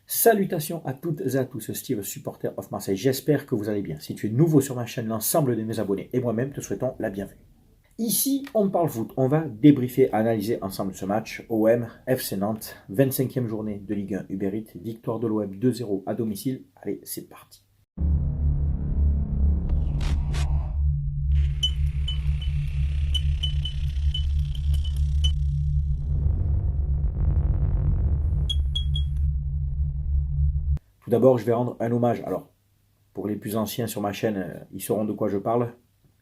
Salutations à toutes et à tous, Steve, supporter of Marseille. J'espère que vous allez bien. Si tu es nouveau sur ma chaîne, l'ensemble de mes abonnés et moi-même te souhaitons la bienvenue. Ici, on parle foot. On va débriefer, analyser ensemble ce match. OM, FC Nantes, 25e journée de Ligue 1 Uber Eats, victoire de l'OM 2-0 à domicile. Allez, c'est parti. Tout d'abord, je vais rendre un hommage. Alors, pour les plus anciens sur ma chaîne, ils sauront de quoi je parle.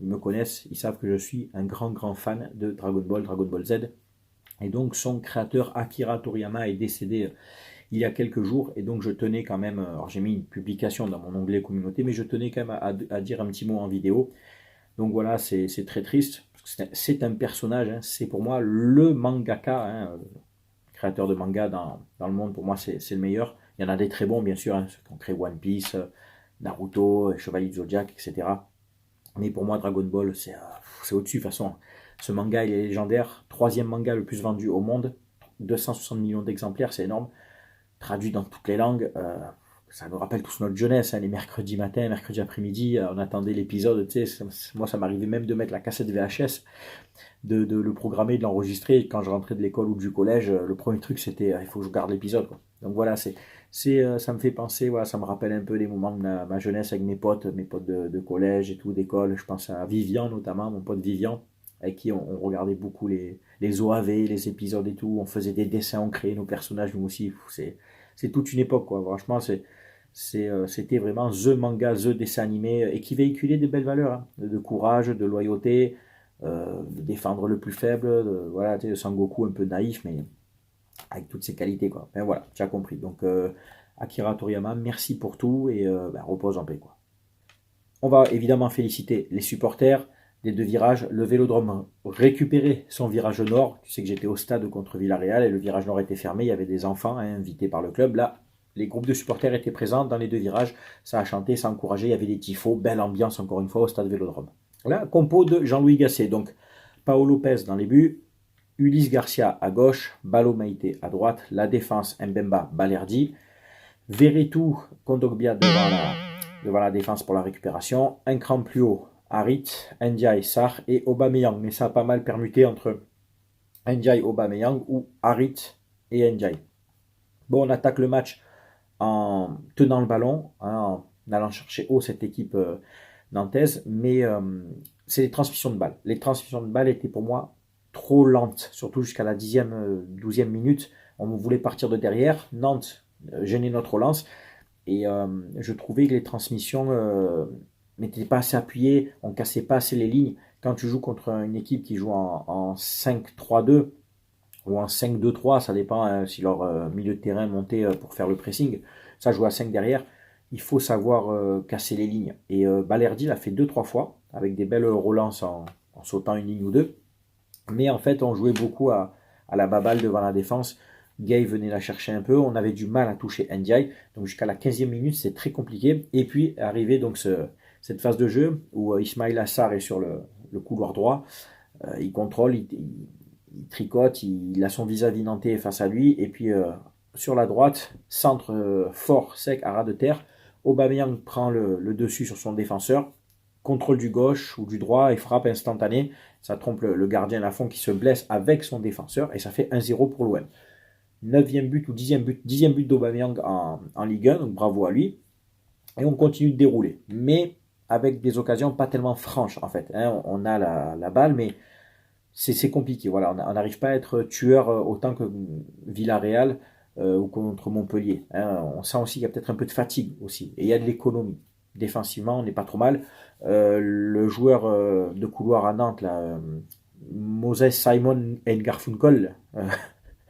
Ils me connaissent, ils savent que je suis un grand fan de Dragon Ball Z. Et donc, son créateur Akira Toriyama est décédé il y a quelques jours. Et donc, je tenais quand même, alors j'ai mis une publication dans mon onglet communauté, mais je tenais quand même à dire un petit mot en vidéo. Donc voilà, c'est très triste. C'est un personnage, hein, c'est pour moi le mangaka, hein, créateur de manga dans le monde. Pour moi, c'est le meilleur. Il y en a des très bons, bien sûr, hein, ceux qui ont créé One Piece, Naruto, Chevalier de Zodiac, etc. Mais pour moi, Dragon Ball, c'est au-dessus. De toute façon, ce manga, il est légendaire. Troisième manga le plus vendu au monde. 260 millions d'exemplaires, c'est énorme. Traduit dans toutes les langues. Ça nous rappelle tous notre jeunesse, hein, les mercredis matin, mercredi après-midi, on attendait l'épisode. Moi, ça m'arrivait même de mettre la cassette VHS, de le programmer, de l'enregistrer. Quand je rentrais de l'école ou du collège, le premier truc, c'était il faut que je garde l'épisode. Donc voilà, ça me fait penser, voilà, ça me rappelle un peu les moments de ma jeunesse avec mes potes de collège et tout, d'école. Je pense à Vivian notamment, mon pote Vivian, avec qui on regardait beaucoup les OAV, les épisodes et tout. On faisait des dessins, on créait nos personnages, nous aussi. C'est toute une époque, quoi. Franchement, c'était vraiment the manga, the dessin animé, et qui véhiculait des belles valeurs, hein, de courage, de loyauté, de défendre le plus faible, voilà, tu sais, Sangoku un peu naïf, mais avec toutes ses qualités, quoi. Ben voilà, tu as compris. Donc, Akira Toriyama, merci pour tout et repose en paix, quoi. On va évidemment féliciter les supporters des deux virages. Le Vélodrome récupérait son virage nord. Tu sais que j'étais au stade contre Villarreal et le virage nord était fermé. Il y avait des enfants, hein, invités par le club. Là, les groupes de supporters étaient présents dans les deux virages. Ça a chanté, ça a encouragé. Il y avait des tifos. Belle ambiance, encore une fois, au stade Vélodrome. Là, compo de Jean-Louis Gasset. Donc, Paolo Lopez dans les buts. Ulysse Garcia à gauche. Balo Meïté à droite. La défense, Mbemba, Balerdi. Veretout, Kondogbia devant la défense pour la récupération. Un cran plus haut, Harit, Ndiaye, Sarr et Aubameyang. Mais ça a pas mal permuté entre Ndiaye, Aubameyang ou Harit et Ndiaye. Bon, on attaque le match en tenant le ballon, hein, en allant chercher haut cette équipe nantaise, mais c'est les transmissions de balles. Les transmissions de balles étaient pour moi trop lentes, surtout jusqu'à la 10e, 12e minute. On voulait partir de derrière. Nantes gênait notre relance. Et je trouvais que les transmissions n'étaient pas assez appuyées, on ne cassait pas assez les lignes. Quand tu joues contre une équipe qui joue en 5-3-2 ou en 5-2-3, ça dépend hein, si leur milieu de terrain montait pour faire le pressing, ça joue à 5 derrière, il faut savoir casser les lignes. Et Balerdi l'a fait 2-3 fois, avec des belles relances en sautant une ligne ou deux. Mais en fait, on jouait beaucoup à la baballe devant la défense. Gay venait la chercher un peu, on avait du mal à toucher Ndiaye, donc jusqu'à la 15e minute c'est très compliqué, et puis arrivé donc cette phase de jeu où Ismail Assar est sur le couloir droit, il contrôle, il tricote, il a son vis-à-vis nantais face à lui, et puis sur la droite, centre fort, sec, à ras de terre, Aubameyang prend le dessus sur son défenseur, contrôle du gauche ou du droit et frappe instantanée, ça trompe le gardien Lafont qui se blesse avec son défenseur, et ça fait 1-0 pour l'OM. 9e but ou 10e but d'Aubameyang en Ligue 1, donc bravo à lui. Et on continue de dérouler, mais avec des occasions pas tellement franches en fait. Hein, on a la balle, mais c'est compliqué. Voilà, on n'arrive pas à être tueur autant que Villarreal ou contre Montpellier. Hein, on sent aussi qu'il y a peut-être un peu de fatigue aussi, et il y a de l'économie. Défensivement, on n'est pas trop mal. Le joueur de couloir à Nantes, là, Moses Simon Garfunkel,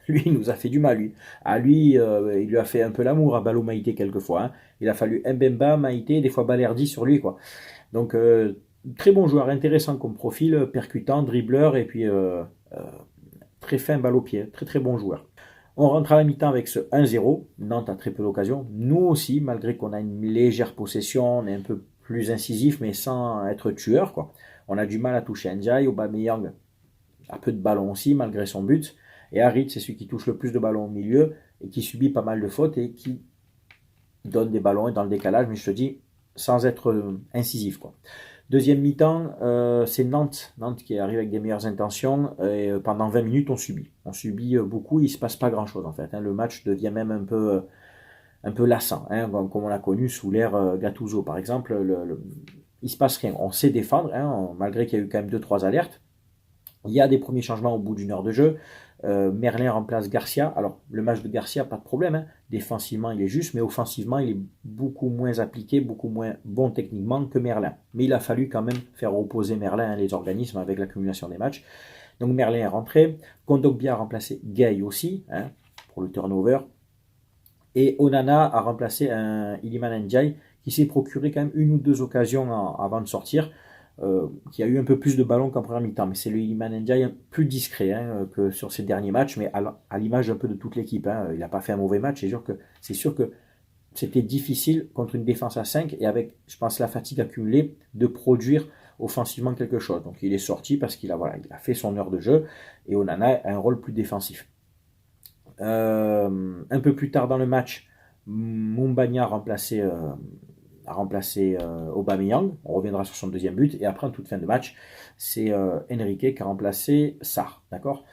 lui, il nous a fait du mal, lui. À lui, il lui a fait un peu l'amour à Balo Maïté quelquefois. Hein. Il a fallu Mbemba, Maïté, des fois Balerdi sur lui, quoi. Donc, très bon joueur, intéressant comme profil, percutant, dribbleur, et puis très fin balle au pied. Très très bon joueur. On rentre à la mi-temps avec ce 1-0. Nantes a très peu d'occasions. Nous aussi, malgré qu'on a une légère possession, on est un peu plus incisif, mais sans être tueur, quoi. On a du mal à toucher Ndiaye. Aubameyang a peu de ballons aussi, malgré son but. Et Harit, c'est celui qui touche le plus de ballons au milieu et qui subit pas mal de fautes et qui il donne des ballons dans le décalage, mais je te dis, sans être incisif, quoi. Deuxième mi-temps, c'est Nantes. Nantes qui arrive avec des meilleures intentions. Et pendant 20 minutes, on subit. On subit beaucoup, il ne se passe pas grand-chose en fait. Le match devient même un peu lassant, comme on l'a connu sous l'ère Gattuso par exemple. Il ne se passe rien. On sait défendre, malgré qu'il y a eu quand même 2-3 alertes. Il y a des premiers changements au bout d'une heure de jeu. Merlin remplace Garcia. Alors, le match de Garcia, pas de problème. Défensivement, il est juste, mais offensivement, il est beaucoup moins appliqué, beaucoup moins bon techniquement que Merlin. Mais il a fallu quand même faire opposer Merlin, les organismes, avec l'accumulation des matchs. Donc, Merlin est rentré. Kondogbia a remplacé Gay aussi, pour le turnover. Et Onana a remplacé un Iliman Ndiaye qui s'est procuré quand même une ou deux occasions avant de sortir. Qui a eu un peu plus de ballons qu'en première mi-temps, mais c'est le Iliman Ndiaye plus discret que sur ses derniers matchs, mais à l'image un peu de toute l'équipe. Il n'a pas fait un mauvais match, c'est sûr que c'était difficile contre une défense à 5 et avec, je pense, la fatigue accumulée, de produire offensivement quelque chose. Donc il est sorti parce qu'il a fait son heure de jeu et Onana a un rôle plus défensif. Un peu plus tard dans le match, Mumbagna a remplacé Aubameyang. On reviendra sur son deuxième but. Et après, en toute fin de match, c'est Enrique qui a remplacé Sarr. D'accord.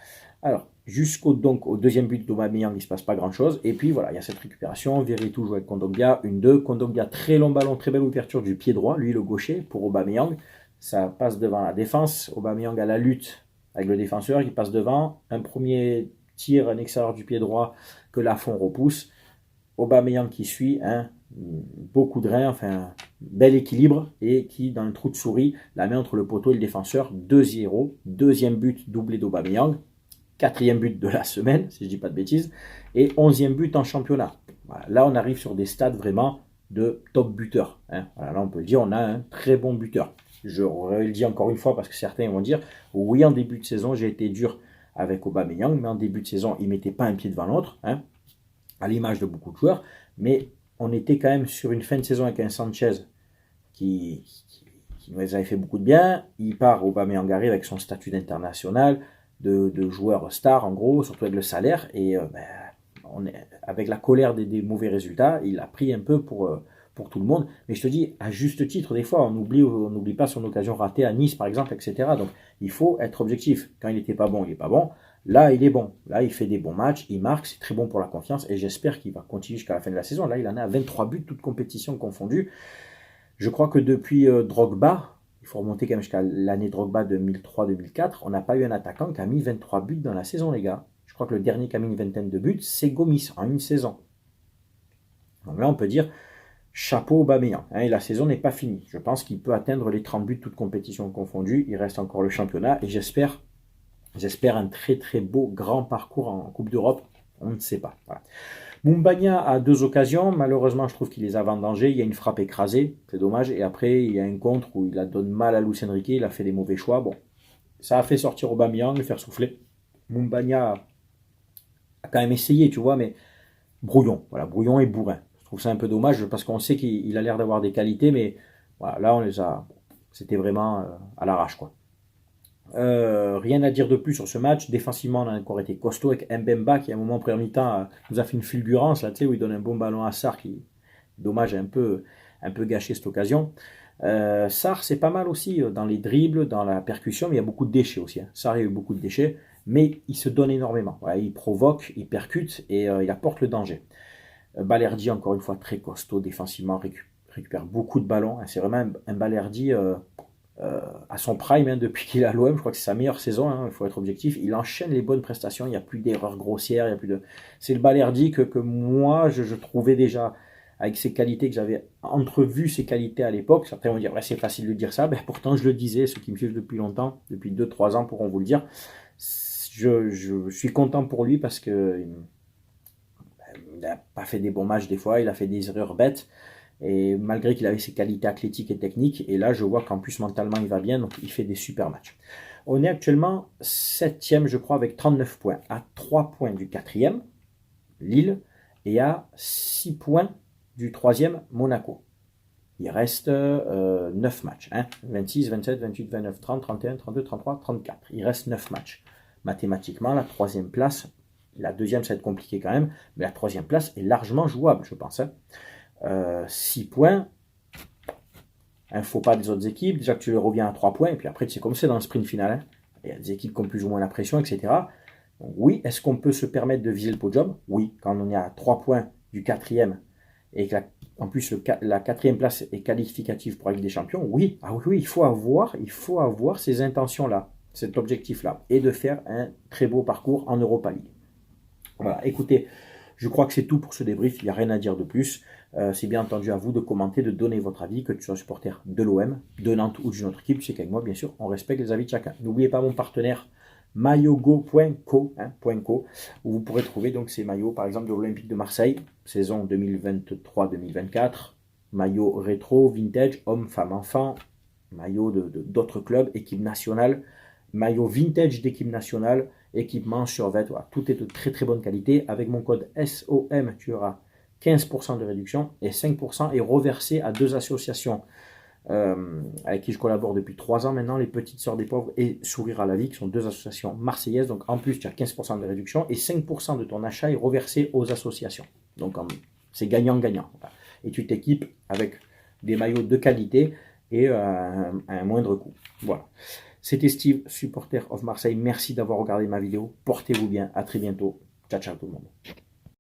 Alors, jusqu'au au deuxième but d'Aubameyang, il ne se passe pas grand-chose. Et puis, voilà, il y a cette récupération. Veretout joue avec Kondogbia, 1-2. Kondogbia, très long ballon, très belle ouverture du pied droit. Lui, le gaucher, pour Aubameyang. Ça passe devant la défense. Aubameyang à la lutte avec le défenseur qui passe devant. Un premier tir, un extérieur du pied droit que Lafont repousse. Aubameyang qui suit, beaucoup de reins, enfin, bel équilibre, et qui, dans le trou de souris, la met entre le poteau et le défenseur, 2-0, deuxième but doublé d'Aubameyang, quatrième but de la semaine, si je ne dis pas de bêtises, et 11e but en championnat. Voilà, là, on arrive sur des stades vraiment de top buteur. Voilà, là, on peut le dire, on a un très bon buteur. Je le dis encore une fois, parce que certains vont dire, oui, en début de saison, j'ai été dur avec Aubameyang, mais en début de saison, il ne mettait pas un pied devant l'autre, à l'image de beaucoup de joueurs, mais on était quand même sur une fin de saison avec un Sanchez qui nous avait fait beaucoup de bien. Il part Aubameyang arrive avec son statut d'international, de joueur star en gros, surtout avec le salaire, et avec la colère des mauvais résultats, il a pris un peu pour tout le monde. Mais je te dis, à juste titre, des fois, on n'oublie pas son occasion ratée à Nice, par exemple, etc. Donc, il faut être objectif. Quand il n'était pas bon, il n'est pas bon. Là, il est bon. Là, il fait des bons matchs, il marque, c'est très bon pour la confiance et j'espère qu'il va continuer jusqu'à la fin de la saison. Là, il en est à 23 buts, toutes compétitions confondues. Je crois que depuis Drogba, il faut remonter quand même jusqu'à l'année Drogba 2003-2004, on n'a pas eu un attaquant qui a mis 23 buts dans la saison, les gars. Je crois que le dernier qui a mis une vingtaine de buts, c'est Gomis en une saison. Donc là, on peut dire chapeau Aubameyang. Et la saison n'est pas finie. Je pense qu'il peut atteindre les 30 buts, toutes compétitions confondues. Il reste encore le championnat et j'espère un très très beau grand parcours en Coupe d'Europe. On ne sait pas. Voilà. Mumbagna a 2 occasions. Malheureusement, je trouve qu'il les a vendangées. Il y a une frappe écrasée. C'est dommage. Et après, il y a un contre où il a donné mal à Luis Enrique. Il a fait des mauvais choix. Bon, ça a fait sortir Aubameyang, le faire souffler. Mumbagna a quand même essayé, tu vois, mais brouillon. Voilà, brouillon et bourrin. Je trouve ça un peu dommage parce qu'on sait qu'il a l'air d'avoir des qualités, mais voilà, là, on les a. C'était vraiment à l'arrache, quoi. Rien à dire de plus sur ce match. Défensivement, on a encore été costaud avec Mbemba qui, à un moment, en première mi-temps, nous a fait une fulgurance là, où il donne un bon ballon à Sarr qui, dommage, a un peu gâché cette occasion. Sarr, c'est pas mal aussi dans les dribbles, dans la percussion, mais il y a beaucoup de déchets aussi. Sarr, il y a eu beaucoup de déchets, mais il se donne énormément. Voilà, il provoque, il percute et il apporte le danger. Balerdi, encore une fois, très costaud défensivement, récupère beaucoup de ballons. C'est vraiment un Balerdi à son prime depuis qu'il est à l'OM. Je crois que c'est sa meilleure saison, il faut être objectif. Il enchaîne les bonnes prestations, il n'y a plus d'erreurs grossières, il y a plus de... C'est le Balerdi que moi, je trouvais déjà avec ses qualités, que j'avais entrevu ses qualités à l'époque. Certains vont dire, c'est facile de dire ça. Pourtant, je le disais, ceux qui me suivent depuis longtemps, depuis 2-3 ans pourront vous le dire. Je suis content pour lui parce que il n'a pas fait des bons matchs des fois, il a fait des erreurs bêtes, et malgré qu'il avait ses qualités athlétiques et techniques, et là je vois qu'en plus mentalement il va bien, donc il fait des super matchs. On est actuellement 7e je crois avec 39 points, à 3 points du 4e, Lille, et à 6 points du 3e, Monaco. Il reste 9 matchs, 26, 27, 28, 29, 30, 31, 32, 33, 34. Il reste 9 matchs. Mathématiquement, la 3e place, la 2e ça va être compliqué quand même, mais la 3e place est largement jouable, je pense. 6 points. Un faux pas des autres équipes, déjà que tu reviens à 3 points, et puis après tu sais comme c'est dans le sprint final, hein. Il y a des équipes qui ont plus ou moins la pression, etc. Donc oui, est-ce qu'on peut se permettre de viser le podium? Oui, quand on est à 3 points du quatrième, et que en plus la quatrième place est qualificative pour la Ligue des Champions, oui, ah oui, il faut avoir ces intentions-là, cet objectif-là, et de faire un très beau parcours en Europa League. Voilà, écoutez, je crois que c'est tout pour ce débrief, il n'y a rien à dire de plus. C'est bien entendu à vous de commenter, de donner votre avis, que tu sois supporter de l'OM, de Nantes ou d'une autre équipe. Tu sais qu'avec moi, bien sûr, on respecte les avis de chacun. N'oubliez pas mon partenaire maillogo.co, où vous pourrez trouver donc ces maillots, par exemple, de l'Olympique de Marseille, saison 2023-2024, maillot rétro, vintage, homme, femme, enfant, maillot d'autres clubs, équipe nationale, maillot vintage d'équipe nationale, équipement, survêt, voilà, tout est de très très bonne qualité. Avec mon code SOM, tu auras 15% de réduction et 5% est reversé à 2 associations avec qui je collabore depuis 3 ans maintenant, les Petites Sœurs des Pauvres et Sourire à la Vie, qui sont 2 associations marseillaises. Donc en plus, tu as 15% de réduction et 5% de ton achat est reversé aux associations. Donc c'est gagnant-gagnant. Voilà. Et tu t'équipes avec des maillots de qualité et à un moindre coût. Voilà. C'était Steve, supporter of Marseille. Merci d'avoir regardé ma vidéo. Portez-vous bien. À très bientôt. Ciao, ciao tout le monde.